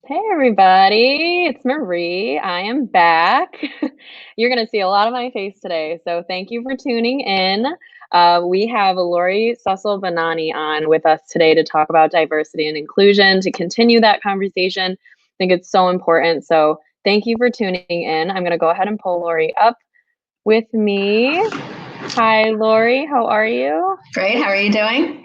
Hey everybody, it's Marie. I am back. You're going to see a lot of my face today, so thank you for tuning in. We have Lori Cecil Banani on with us today to talk about diversity and inclusion, to continue that conversation. I think it's so important, so thank you for tuning in. I'm going to go ahead and pull Lori up with me. Hi, Lori. How are you? Great. How are you doing?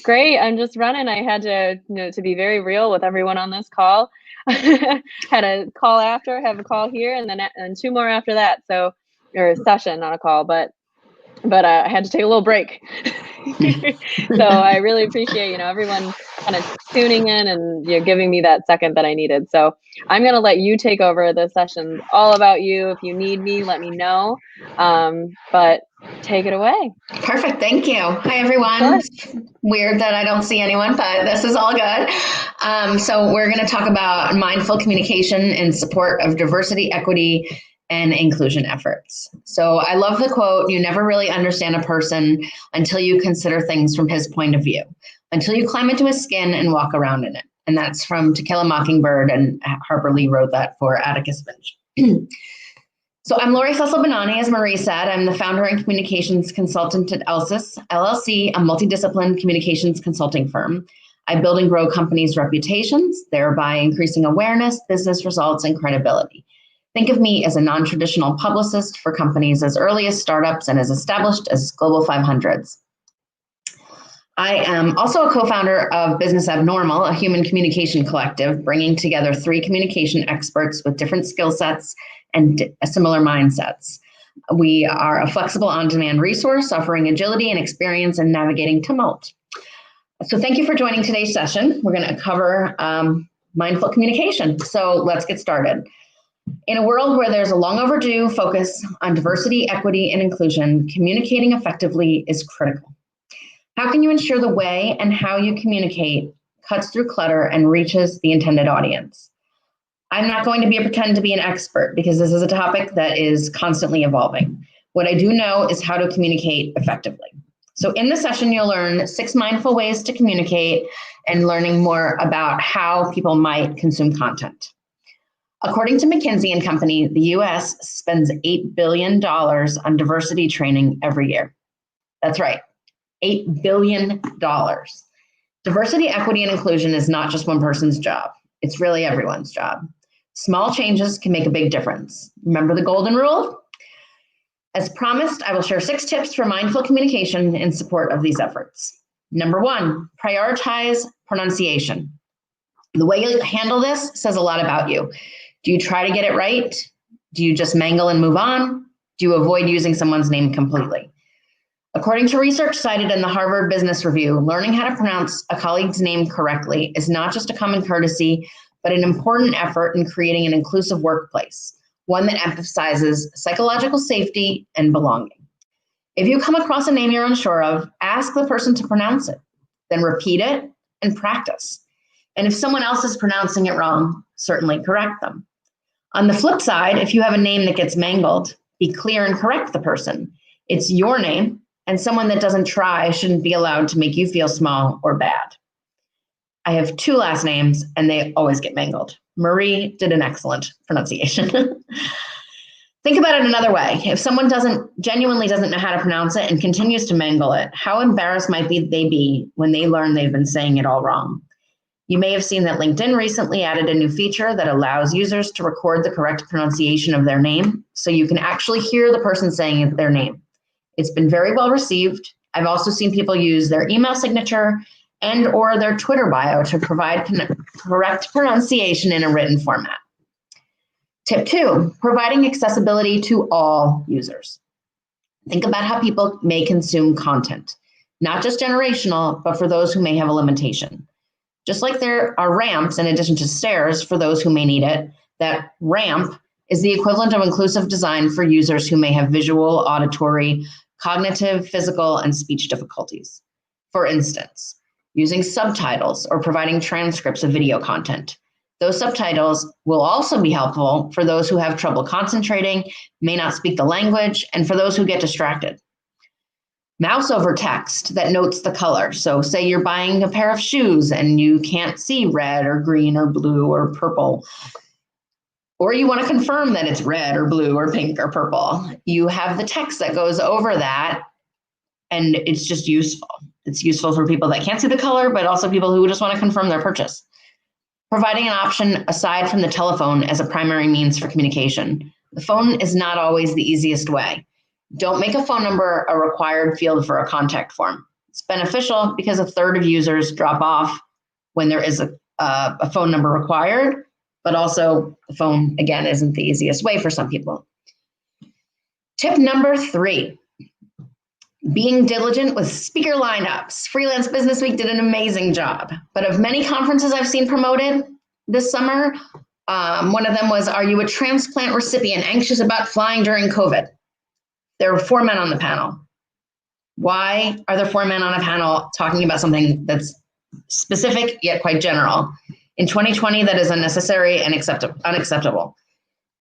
Great. I'm just running. I had to, to be very real with everyone on this call. Had a call after, have a call here, and then and two more after that. So, or a session, not a call, but I had to take a little break. So I really appreciate, everyone kind of tuning in and giving me that second that I needed. So I'm going to let you take over. The session's all about you. If you need me, let me know. But take it away. Perfect. Thank you. Hi, everyone. Weird that I don't see anyone, but this is all good. So we're going to talk about mindful communication in support of diversity, equity, and inclusion efforts. So I love the quote, "You never really understand a person until you consider things from his point of view, until you climb into his skin and walk around in it." And that's from To Kill a Mockingbird, and Harper Lee wrote that for Atticus Finch. So I'm Lori Cecil Banani, as Marie said. I'm the founder and communications consultant at Elsis LLC, a multidisciplined communications consulting firm. I build and grow companies' reputations, thereby increasing awareness, business results, and credibility. Think of me as a non-traditional publicist for companies as early as startups and as established as Global 500s. I am also a co-founder of Business Abnormal, a human communication collective, bringing together 3 communication experts with different skill sets and similar mindsets. We are a flexible on-demand resource offering agility and experience in navigating tumult. So thank you for joining today's session. We're going to cover mindful communication. So let's get started. In a world where there's a long overdue focus on diversity, equity, and inclusion, communicating effectively is critical. How can you ensure the way and how you communicate cuts through clutter and reaches the intended audience? I'm not going to pretend to be an expert because this is a topic that is constantly evolving. What I do know is how to communicate effectively. So in this session, you'll learn 6 mindful ways to communicate and learning more about how people might consume content. According to McKinsey and Company, the US spends $8 billion on diversity training every year. That's right, $8 billion. Diversity, equity, and inclusion is not just one person's job. It's really everyone's job. Small changes can make a big difference. Remember the golden rule? As promised, I will share 6 tips for mindful communication in support of these efforts. Number 1, prioritize pronunciation. The way you handle this says a lot about you. Do you try to get it right? Do you just mangle and move on? Do you avoid using someone's name completely? According to research cited in the Harvard Business Review, learning how to pronounce a colleague's name correctly is not just a common courtesy, but an important effort in creating an inclusive workplace, one that emphasizes psychological safety and belonging. If you come across a name you're unsure of, ask the person to pronounce it, then repeat it and practice. And if someone else is pronouncing it wrong, certainly correct them. On the flip side, if you have a name that gets mangled, be clear and correct the person. It's your name, and someone that doesn't try shouldn't be allowed to make you feel small or bad. I have 2 last names, and they always get mangled. Marie did an excellent pronunciation. Think about it another way. If someone genuinely doesn't know how to pronounce it and continues to mangle it, how embarrassed might they be when they learn they've been saying it all wrong? You may have seen that LinkedIn recently added a new feature that allows users to record the correct pronunciation of their name, so you can actually hear the person saying their name. It's been very well received. I've also seen people use their email signature and or their Twitter bio to provide correct pronunciation in a written format. Tip 2, providing accessibility to all users. Think about how people may consume content, not just generational, but for those who may have a limitation. Just like there are ramps in addition to stairs for those who may need it, that ramp is the equivalent of inclusive design for users who may have visual, auditory, cognitive, physical, and speech difficulties. For instance, using subtitles or providing transcripts of video content. Those subtitles will also be helpful for those who have trouble concentrating, may not speak the language, and for those who get distracted. Mouse over text that notes the color. So say you're buying a pair of shoes and you can't see red or green or blue or purple, or you want to confirm that it's red or blue or pink or purple. You have the text that goes over that, and it's just useful. It's useful for people that can't see the color, but also people who just want to confirm their purchase. Providing an option aside from the telephone as a primary means for communication. The phone is not always the easiest way. Don't make a phone number a required field for a contact form. It's beneficial because a third of users drop off when there is a phone number required, but also the phone, again, isn't the easiest way for some people. Tip number 3, being diligent with speaker lineups. Freelance Business Week did an amazing job, but of many conferences I've seen promoted this summer, one of them was, are you a transplant recipient anxious about flying during COVID? There were 4 men on the panel. Why are there 4 men on a panel talking about something that's specific yet quite general? In 2020, that is unnecessary and unacceptable.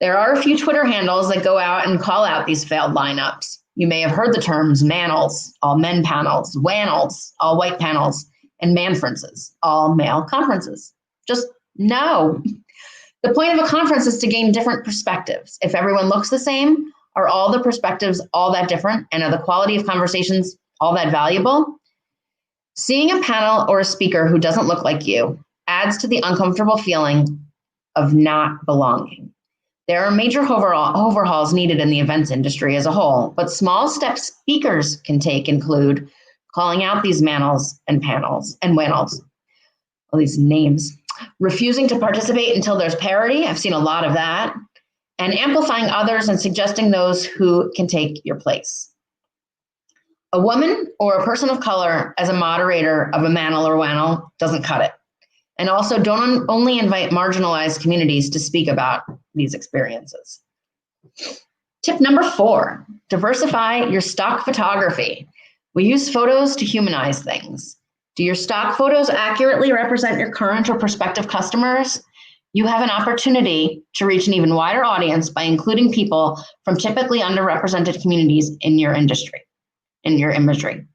There are a few Twitter handles that go out and call out these failed lineups. You may have heard the terms manels, all men panels, WANels, all white panels, and manfrences, all male conferences. Just no. The point of a conference is to gain different perspectives. If everyone looks the same, are all the perspectives all that different, and are the quality of conversations all that valuable? Seeing a panel or a speaker who doesn't look like you adds to the uncomfortable feeling of not belonging. There are major overhauls needed in the events industry as a whole, but small steps speakers can take include calling out these manels and panels and WANels, all these names, refusing to participate until there's parity. I've seen a lot of that. And amplifying others and suggesting those who can take your place. A woman or a person of color as a moderator of a manel or WANel doesn't cut it. And also don't only invite marginalized communities to speak about these experiences. Tip number 4, diversify your stock photography. We use photos to humanize things. Do your stock photos accurately represent your current or prospective customers? You have an opportunity to reach an even wider audience by including people from typically underrepresented communities in your industry, in your imagery.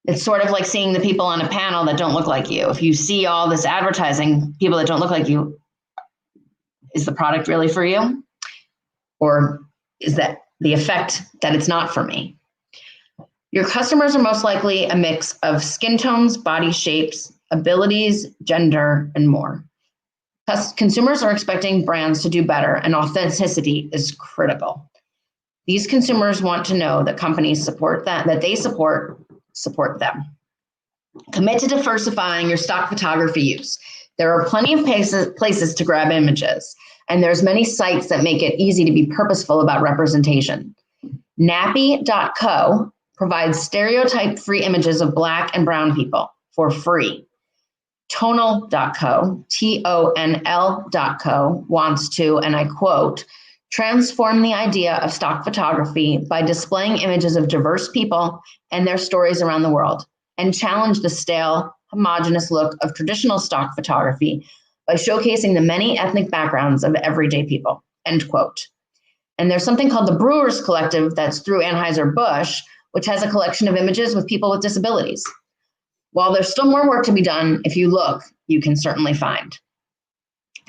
It's sort of like seeing the people on a panel that don't look like you. If you see all this advertising, people that don't look like you, is the product really for you? Or is that the effect that it's not for me? Your customers are most likely a mix of skin tones, body shapes, abilities, gender, and more. Consumers are expecting brands to do better, and authenticity is critical. These consumers want to know that companies support that they support them. Commit to diversifying your stock photography use. There are plenty of places to grab images, and there's many sites that make it easy to be purposeful about representation. Nappy.co provides stereotype-free images of Black and brown people for free. Tonal.co, Tonl.co, wants to, and I quote, transform the idea of stock photography by displaying images of diverse people and their stories around the world, and challenge the stale, homogenous look of traditional stock photography by showcasing the many ethnic backgrounds of everyday people, end quote. And there's something called the Brewers Collective that's through Anheuser-Busch, which has a collection of images with people with disabilities. While there's still more work to be done, if you look, you can certainly find.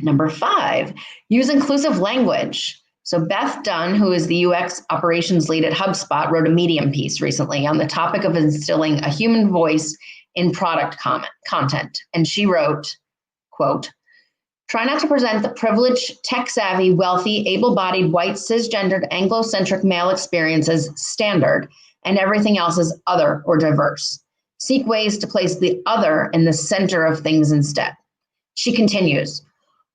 Number 5, use inclusive language. So Beth Dunn, who is the UX operations lead at HubSpot, wrote a Medium piece recently on the topic of instilling a human voice in product content. And she wrote, quote, try not to present the privileged, tech-savvy, wealthy, able-bodied, white, cisgendered, Anglo-centric male experiences standard, and everything else is other or diverse. Seek ways to place the other in the center of things instead. She continues,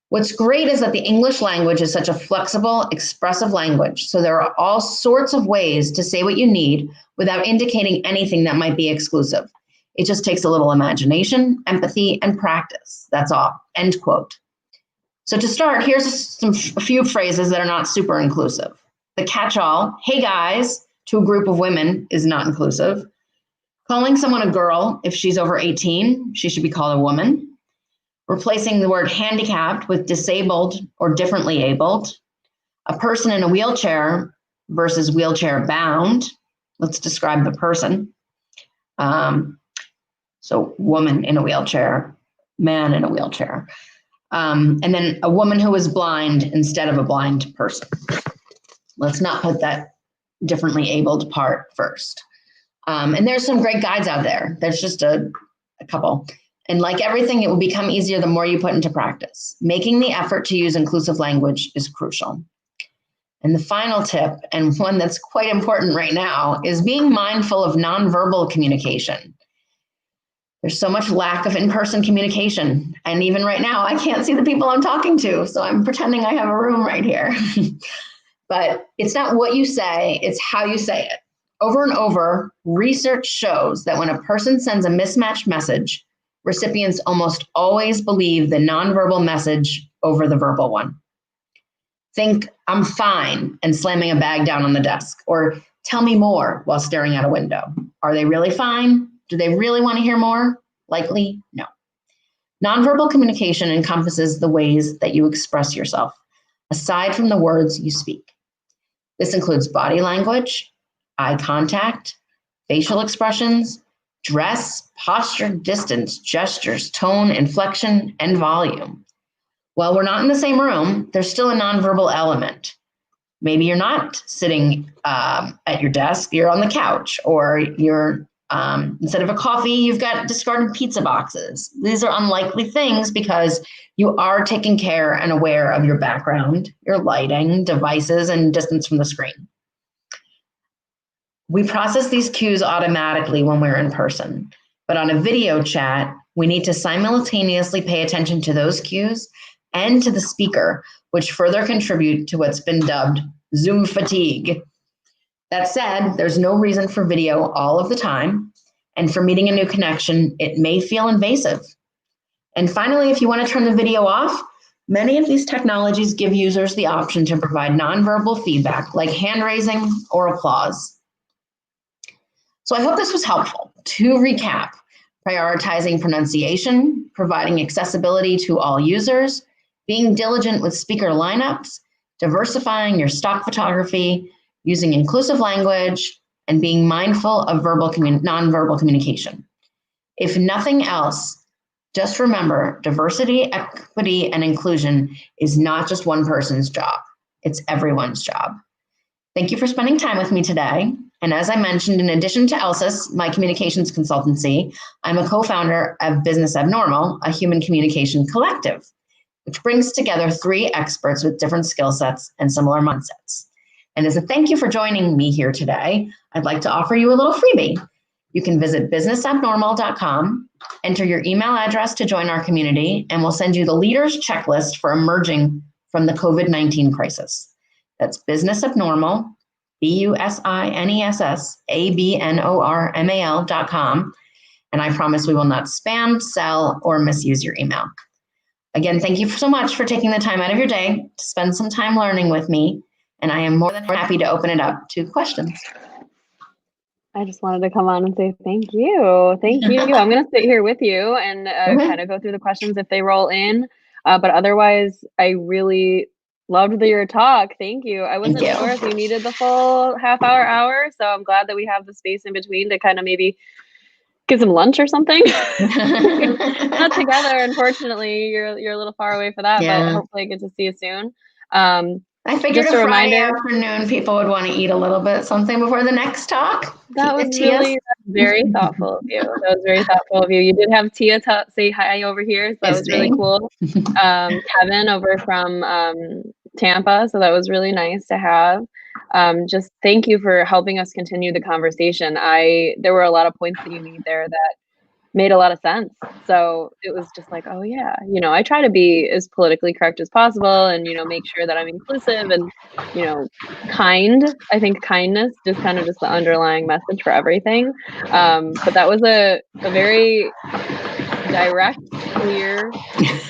what's great is that the English language is such a flexible, expressive language, so there are all sorts of ways to say what you need without indicating anything that might be exclusive. It just takes a little imagination, empathy, and practice. That's all, end quote. So to start, here's a few phrases that are not super inclusive. The catch-all, hey guys, to a group of women is not inclusive. Calling someone a girl if she's over 18, she should be called a woman. Replacing the word handicapped with disabled or differently abled. A person in a wheelchair versus wheelchair bound. Let's describe the person. So woman in a wheelchair, man in a wheelchair. And then a woman who is blind instead of a blind person. Let's not put that differently abled part first. And there's some great guides out there. There's just a couple. And like everything, it will become easier the more you put into practice. Making the effort to use inclusive language is crucial. And the final tip, and one that's quite important right now, is being mindful of nonverbal communication. There's so much lack of in-person communication. And even right now, I can't see the people I'm talking to. So I'm pretending I have a room right here. But it's not what you say, it's how you say it. Over and over, research shows that when a person sends a mismatched message, recipients almost always believe the nonverbal message over the verbal one. Think, I'm fine, and slamming a bag down on the desk, or tell me more while staring out a window. Are they really fine? Do they really want to hear more? Likely, no. Nonverbal communication encompasses the ways that you express yourself, aside from the words you speak. This includes body language, eye contact, facial expressions, dress, posture, distance, gestures, tone, inflection, and volume. While we're not in the same room, there's still a nonverbal element. Maybe you're not sitting at your desk, you're on the couch, or you're instead of a coffee, you've got discarded pizza boxes. These are unlikely things because you are taking care and aware of your background, your lighting, devices, and distance from the screen. We process these cues automatically when we're in person, but on a video chat, we need to simultaneously pay attention to those cues and to the speaker, which further contribute to what's been dubbed Zoom fatigue. That said, there's no reason for video all of the time, and for meeting a new connection, it may feel invasive. And finally, if you want to turn the video off, many of these technologies give users the option to provide nonverbal feedback like hand raising or applause. So I hope this was helpful. To recap, prioritizing pronunciation, providing accessibility to all users, being diligent with speaker lineups, diversifying your stock photography, using inclusive language, and being mindful of nonverbal communication. If nothing else, just remember, diversity, equity, and inclusion is not just one person's job. It's everyone's job. Thank you for spending time with me today. And as I mentioned, in addition to ELSIS, my communications consultancy, I'm a co-founder of Business Abnormal, a human communication collective, which brings together 3 experts with different skill sets and similar mindsets. And as a thank you for joining me here today, I'd like to offer you a little freebie. You can visit businessabnormal.com, enter your email address to join our community, and we'll send you the leaders checklist for emerging from the COVID-19 crisis. That's Business Abnormal, BUSINESSABNORMAL.com. And I promise we will not spam, sell, or misuse your email. Again, thank you so much for taking the time out of your day to spend some time learning with me. And I am more than happy to open it up to questions. I just wanted to come on and say thank you. Thank you. I'm going to sit here with you and kind of go through the questions if they roll in. But otherwise, I really loved your talk. Thank you. I wasn't sure if you needed the full half hour. So I'm glad that we have the space in between to kind of maybe get some lunch or something. Not together, unfortunately. You're a little far away for that, but hopefully I get to see you soon. I figured a Friday afternoon people would want to eat a little bit something before the next talk. That was really very thoughtful of you. That was very thoughtful of you. You did have Tia say hi over here, so that was really cool. Kevin over from Tampa, so that was really nice to have. Just thank you for helping us continue the conversation. There were a lot of points that you made there that made a lot of sense. So it was just like, oh yeah, I try to be as politically correct as possible and, make sure that I'm inclusive and, kind. I think kindness is kind of just the underlying message for everything. But that was a very direct, clear,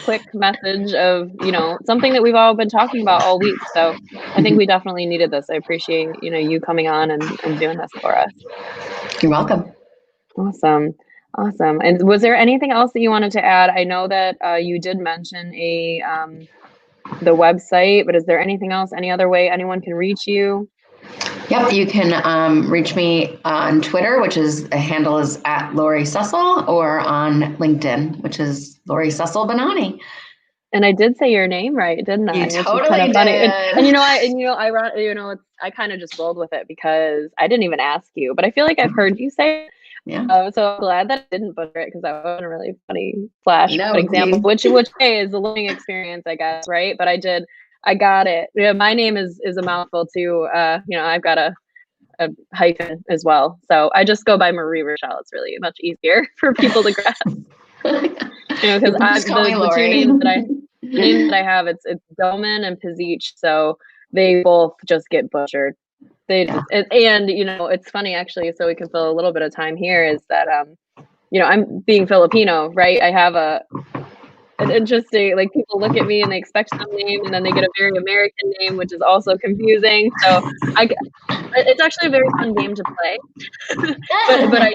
quick message of, something that we've all been talking about all week. So I think we definitely needed this. I appreciate, you coming on and doing this for us. You're welcome. Awesome. And was there anything else that you wanted to add? I know that you did mention the website, but is there anything else, any other way anyone can reach you? Yep, you can reach me on Twitter, which is the handle is at Lori Cecil, or on LinkedIn, which is Lori Cecil Bonani. And I did say your name right, didn't I? You Which is totally kind of funny. did. I kind of just rolled with it because I didn't even ask you, but I feel like I've heard you say it. Yeah. So I'm glad that I didn't butcher it because that was a really funny flash No, example, which hey, is a learning experience, I guess, right? But I got it. Yeah, my name is a mouthful too. I've got a hyphen as well. So I just go by Marie Rochelle. It's really much easier for people to grasp. Because the two names that I have, it's Doman and Pizich, so they both just get butchered. It's funny actually, so we can fill a little bit of time here, is that I'm being Filipino, right? I have an interesting, like, people look at me and they expect some name and then they get a very American name, which is also confusing. So it's actually a very fun game to play. but I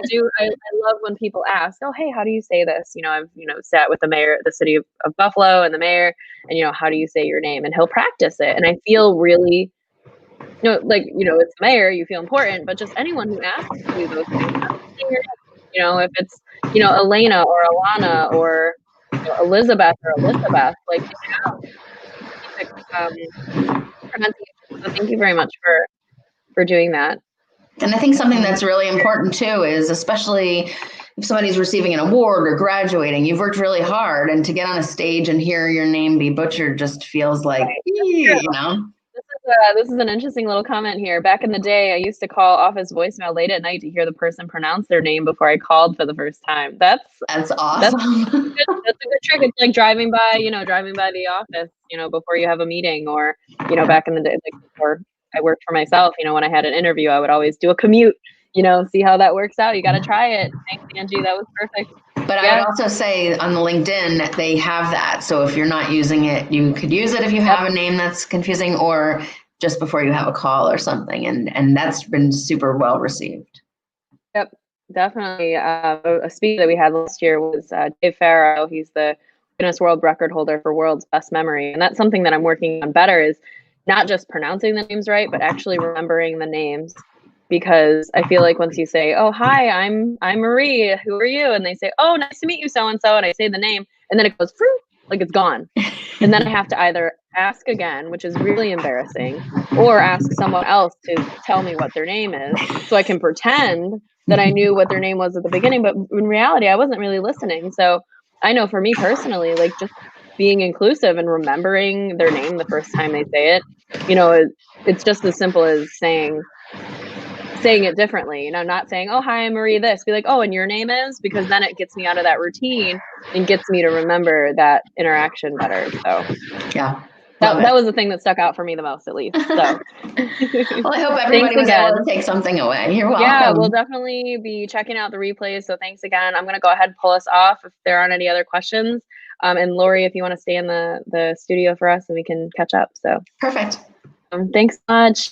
love when people ask, oh, hey, how do you say this? I've sat with the mayor of the city of Buffalo and the mayor, and how do you say your name? And he'll practice it, and I feel really it's the mayor, you feel important, but just anyone who asks you those things, how do you say your name? If it's Elena or Alana or Elizabeth or Elizabeth, like they have pronunciation. So thank you very much for doing that. And I think something that's really important too is, especially if somebody's receiving an award or graduating, you've worked really hard, and to get on a stage and hear your name be butchered just feels like, This is an interesting little comment here. Back in the day, I used to call office voicemail late at night to hear the person pronounce their name before I called for the first time. That's awesome. That's a good trick. It's like driving by the office, before you have a meeting, or back in the day, like before I worked for myself, when I had an interview, I would always do a commute, see how that works out. You got to try it. Thanks, Angie. That was perfect. But I would also say on the LinkedIn, they have that. So if you're not using it, you could use it if you have a name that's confusing, or just before you have a call or something. And that's been super well received. Yep, definitely. A speaker that we had last year was Dave Farrow. He's the Guinness World Record holder for world's best memory. And that's something that I'm working on better, is not just pronouncing the names right, but actually remembering the names. Because I feel like once you say, oh, hi, I'm Marie, who are you? And they say, oh, nice to meet you, so-and-so. And I say the name, and then it goes, like it's gone. And then I have to either ask again, which is really embarrassing, or ask someone else to tell me what their name is so I can pretend that I knew what their name was at the beginning. But in reality, I wasn't really listening. So I know for me personally, like just being inclusive and remembering their name the first time they say it, it's just as simple as saying it differently, not saying, oh, hi, I'm Marie, this. Be like, oh, and your name is? Because then it gets me out of that routine and gets me to remember that interaction better. So yeah. That was the thing that stuck out for me the most, at least. So well, I hope everybody was able to take something away. You're welcome. Yeah, we'll definitely be checking out the replays. So thanks again. I'm going to go ahead and pull us off if there aren't any other questions. And Lori, if you want to stay in the studio for us and we can catch up. So perfect. Thanks so much.